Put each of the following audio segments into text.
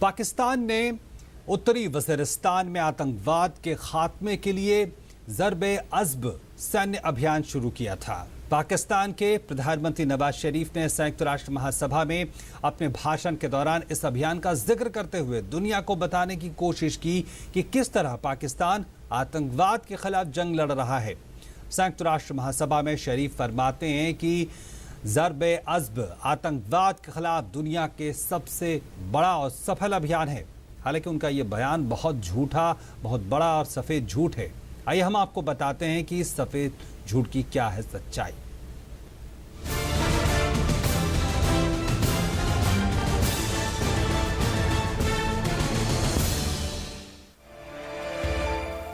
पाकिस्तान ने उत्तरी वज़ीरिस्तान में आतंकवाद के खात्मे के लिए ज़र्ब-ए-अज़्ब सैन्य अभियान शुरू किया था। पाकिस्तान के प्रधानमंत्री नवाज शरीफ ने संयुक्त राष्ट्र महासभा में अपने भाषण के दौरान इस अभियान का जिक्र करते हुए दुनिया को बताने की कोशिश की कि किस तरह पाकिस्तान आतंकवाद के खिलाफ जंग लड़ रहा है। संयुक्त राष्ट्र महासभा में शरीफ फरमाते हैं कि ज़र्ब-ए-अज़्ब आतंकवाद के खिलाफ दुनिया के सबसे बड़ा और सफल अभियान है। हालांकि उनका ये बयान बहुत झूठा, बहुत बड़ा और सफ़ेद झूठ है। आइए हम आपको बताते हैं कि इस सफ़ेद झूठ की क्या है सच्चाई।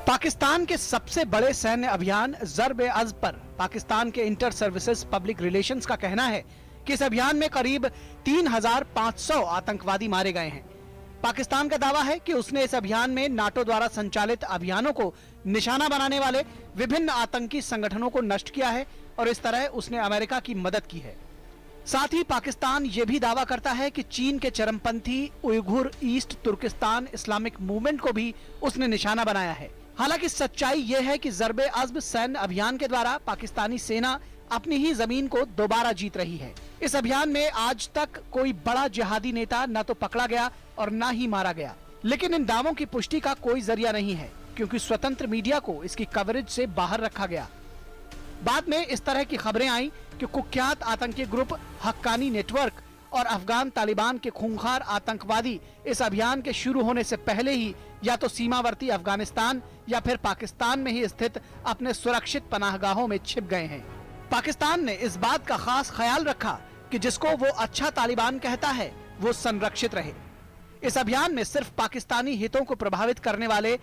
पाकिस्तान के सबसे बड़े सैन्य अभियान ज़र्ब-ए-अज़्ब पर पाकिस्तान के इंटर सर्विसेज पब्लिक रिलेशंस का कहना है कि इस अभियान में करीब 3,500 आतंकवादी मारे गए हैं। पाकिस्तान का दावा है कि उसने इस अभियान में नाटो द्वारा संचालित अभियानों को निशाना बनाने वाले विभिन्न आतंकी संगठनों को नष्ट किया है और इस तरह उसने अमेरिका की मदद की है। साथ ही पाकिस्तान ये भी दावा करता है कि चीन के चरमपंथी Uighur East Turkistan Islamic Movement को भी उसने निशाना बनाया है। हालांकि सच्चाई ये है कि ज़र्ब-ए-अज़्ब सैन्य अभियान के द्वारा पाकिस्तानी सेना अपनी ही जमीन को दोबारा जीत रही है। इस अभियान में आज तक कोई बड़ा जिहादी नेता न तो पकड़ा गया और न ही मारा गया, लेकिन इन दावों की पुष्टि का कोई जरिया नहीं है क्योंकि स्वतंत्र मीडिया को इसकी कवरेज से बाहर रखा गया। बाद में इस तरह की खबरें आई कि कुख्यात आतंकी ग्रुप हक्कानी नेटवर्क और अफगान तालिबान के खूंखार आतंकवादी इस अभियान के शुरू होने से पहले ही या तो सीमावर्ती अफगानिस्तान या फिर पाकिस्तान में ही स्थित अपने सुरक्षित पनाहगाहों में छिप गए हैं। पाकिस्तान ने इस बात का खास ख्याल रखा कि जिसको वो अच्छा तालिबान कहता है वो संरक्षित रहे। इस अभियान में सिर्फ पाकिस्तानी हितों को प्रभावित करने वाले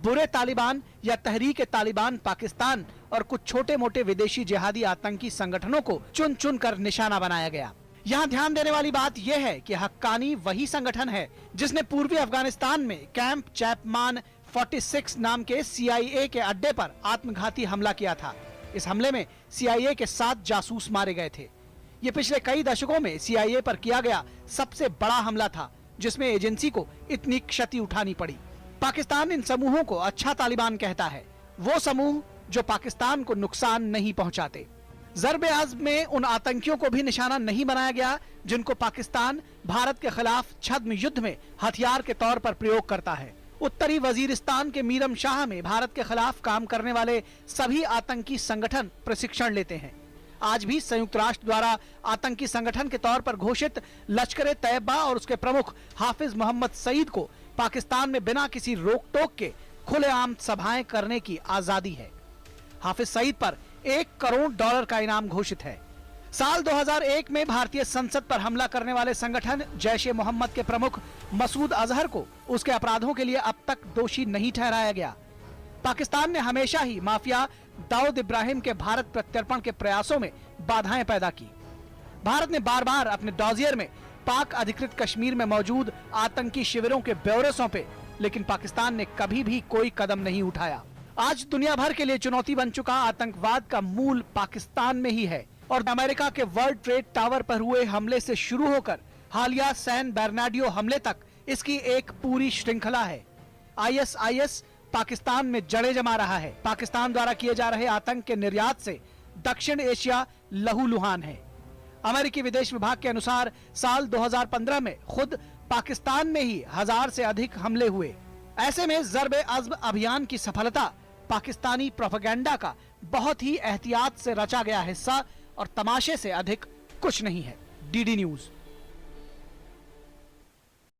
बुरे तालिबान या तहरीक तालिबान पाकिस्तान और कुछ छोटे मोटे विदेशी जिहादी आतंकी संगठनों को चुन चुन कर निशाना बनाया गया। यहाँ ध्यान देने वाली बात यह है कि हक्कानी वही संगठन है जिसने पूर्वी अफगानिस्तान में कैंप चैपमान 46 नाम के CIA के अड्डे पर आत्मघाती हमला किया था। इस हमले में CIA के 7 जासूस मारे गए थे। ये पिछले कई दशकों में CIA पर किया गया सबसे बड़ा हमला था जिसमें एजेंसी को इतनी क्षति उठानी पड़ी। पाकिस्तान इन समूहों को अच्छा तालिबान कहता है, वो समूह जो पाकिस्तान को नुकसान नहीं पहुंचाते। ज़र्ब-ए-अज़्ब में उन आतंकियों को भी निशाना नहीं बनाया गया जिनको पाकिस्तान भारत के खिलाफ छद्म युद्ध में हथियार के तौर पर प्रयोग करता है। उत्तरी वजीरिस्तान के मीरम शाह में भारत के खिलाफ काम करने वाले सभी आतंकी संगठन प्रशिक्षण लेते हैं। आज भी संयुक्त राष्ट्र द्वारा आतंकी संगठन के तौर पर घोषित लश्कर-ए-तैयबा और उसके प्रमुख हाफिज मोहम्मद सईद को पाकिस्तान में बिना किसी रोक टोक के खुलेआम सभाएं करने की आजादी है। हाफिज सईद पर $1 करोड़ का इनाम घोषित है। साल 2001 में भारतीय संसद पर हमला करने वाले संगठन जैश-ए-मोहम्मद के प्रमुख मसूद अजहर को उसके अपराधों के लिए अब तक दोषी नहीं ठहराया गया। पाकिस्तान ने हमेशा ही माफिया दाऊद इब्राहिम के भारत प्रत्यर्पण के प्रयासों में बाधाएं पैदा की। भारत ने बार बार अपने डॉजियर में पाक अधिकृत कश्मीर में मौजूद आतंकी शिविरों के ब्यौरे सौंपे, लेकिन पाकिस्तान ने कभी भी कोई कदम नहीं उठाया। आज दुनिया भर के लिए चुनौती बन चुका आतंकवाद का मूल पाकिस्तान में ही है और अमेरिका के वर्ल्ड ट्रेड टावर पर हुए हमले से शुरू होकर हालिया सैन बेर्नाडियो हमले तक इसकी एक पूरी श्रृंखला है। ISIS पाकिस्तान में जड़ें जमा रहा है। पाकिस्तान द्वारा किए जा रहे आतंक के निर्यात से दक्षिण एशिया लहूलुहान है। अमेरिकी विदेश विभाग के अनुसार साल 2015 में खुद पाकिस्तान में ही 1000 से अधिक हमले हुए। ऐसे में ज़र्ब-ए-अज़्ब अभियान की सफलता पाकिस्तानी प्रोपेगेंडा का बहुत ही एहतियात से रचा गया हिस्सा और तमाशे से अधिक कुछ नहीं है। DD news.